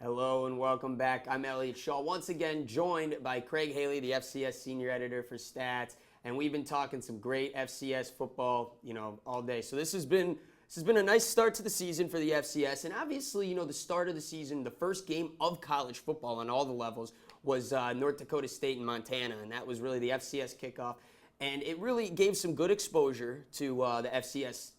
Hello and welcome back. I'm Elliot Schall, once again joined by Craig Haley, the FCS senior editor for Stats, and we've been talking some great FCS football, all day. So this has been a nice start to the season for the FCS, and obviously, the start of the season, the first game of college football on all the levels was North Dakota State and Montana, and that was really the FCS kickoff, and it really gave some good exposure to the FCS,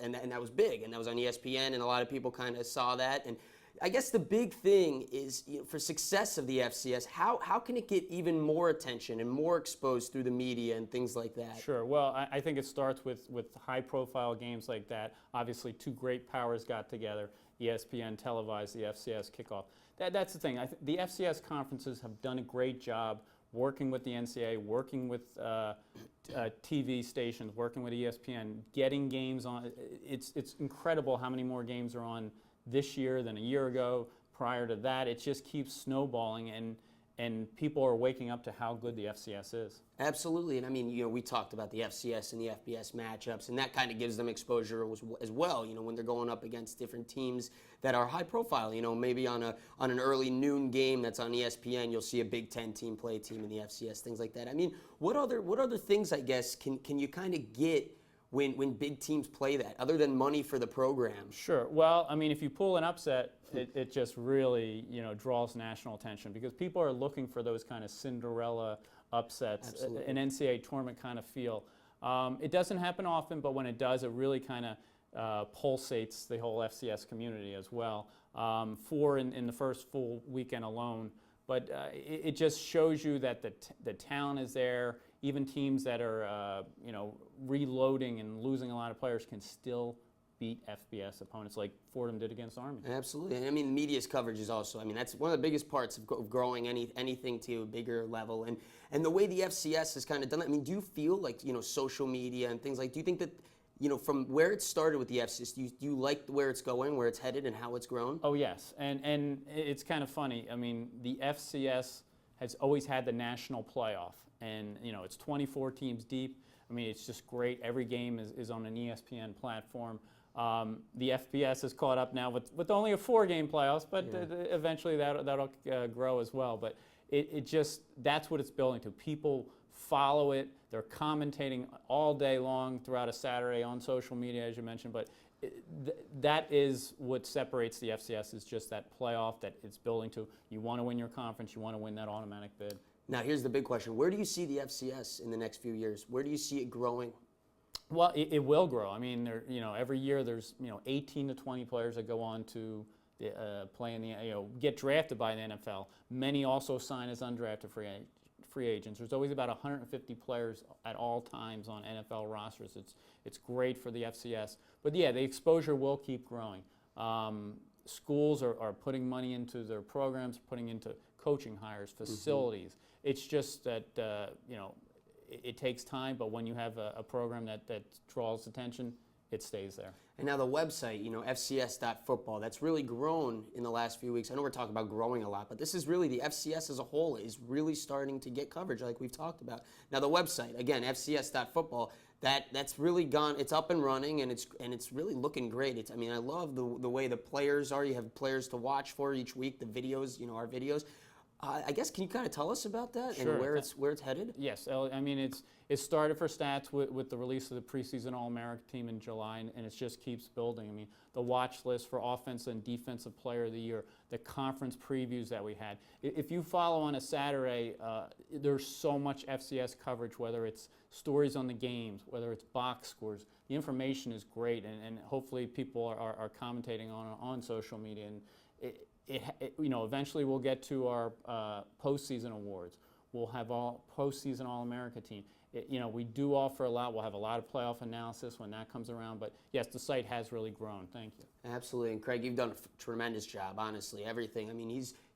and that was big, and that was on ESPN, and a lot of people kind of saw that. And I guess the big thing is, for success of the FCS, how can it get even more attention and more exposed through the media and things like that? Sure. Well, I think it starts with high-profile games like that. Obviously, two great powers got together. ESPN televised the FCS kickoff. That's the thing. The FCS conferences have done a great job working with the NCAA, working with TV stations, working with ESPN, getting games on. It's incredible how many more games are on this year than a year ago. Prior to that, it just keeps snowballing, and people are waking up to how good the FCS is. Absolutely, and we talked about the FCS and the FBS matchups, and that kind of gives them exposure as well, when they're going up against different teams that are high profile. Maybe on an early noon game that's on ESPN, you'll see a Big Ten team play a team in the FCS, things like that. What other things, I guess, can you kind of get when big teams play that, other than money for the program? Sure. Well, if you pull an upset, it just really, draws national attention, because people are looking for those kind of Cinderella upsets, Absolutely. an NCAA tournament kind of feel. It doesn't happen often, but when it does, it really kind of pulsates the whole FCS community as well. Four in the first full weekend alone. But it just shows you that the talent is there. Even teams that are, reloading and losing a lot of players can still beat FBS opponents like Fordham did against Army. Absolutely. And media's coverage is also, that's one of the biggest parts of growing anything to a bigger level. And the way the FCS has kind of done that, do you feel like, social media and things like, do you think that, from where it started with the FCS, do you like where it's going, where it's headed, and how it's grown? Oh, yes. And it's kind of funny. The FCS has always had the national playoff. And, it's 24 teams deep. It's just great. Every game is on an ESPN platform. The FBS is caught up now with only a 4-game playoffs, but eventually that'll grow as well. But it just, that's what it's building to. People follow it. They're commentating all day long throughout a Saturday on social media, as you mentioned. But that is what separates the FCS, is just that playoff that it's building to. You want to win your conference. You want to win that automatic bid. Now, here's the big question. Where do you see the FCS in the next few years? Where do you see it growing? Well, it will grow. Every year there's 18 to 20 players that go on to play in the get drafted by the NFL. Many also sign as undrafted free agents. There's always about 150 players at all times on NFL rosters. It's great for the FCS. But yeah, the exposure will keep growing. Schools are putting money into their programs, putting into coaching hires, facilities. Mm-hmm. It's just that it takes time, but when you have a program that draws attention, it stays there. And now the website, FCS.football, that's really grown in the last few weeks. I know we're talking about growing a lot, but this is really, the FCS as a whole is really starting to get coverage like we've talked about. Now the website, again, FCS.football, that's really gone, it's up and running, and it's really looking great. I love the way the players are. You have players to watch for each week, the videos, our videos. I guess, can you kind of tell us about that? Sure. And where it's headed? Yes, it started for Stats with the release of the preseason All-America team in July, and it just keeps building. The watch list for offensive and defensive player of the year, the conference previews that we had. If you follow on a Saturday, there's so much FCS coverage, whether it's stories on the games, whether it's box scores. The information is great, and hopefully people are commentating on social media. And eventually we'll get to our postseason awards. We'll have all postseason All-America team. We do offer a lot. We'll have a lot of playoff analysis when that comes around. But yes, the site has really grown. Thank you. Absolutely. And Craig, you've done a tremendous job, honestly. Everything.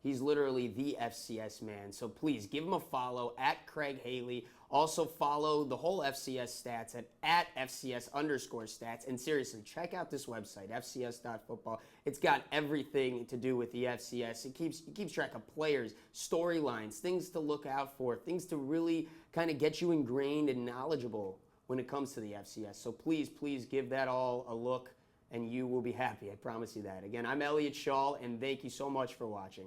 He's literally the FCS man. So please give him a follow at Craig Haley. Also follow the whole FCS stats at FCS_stats. And seriously, check out this website, FCS.football. It's got everything to do with the FCS. It keeps track of players, storylines, things to look out for, things to really kind of get you ingrained and knowledgeable when it comes to the FCS. So please give that all a look. and you will be happy. I promise you that. Again, I'm Elliot Schall, and thank you so much for watching.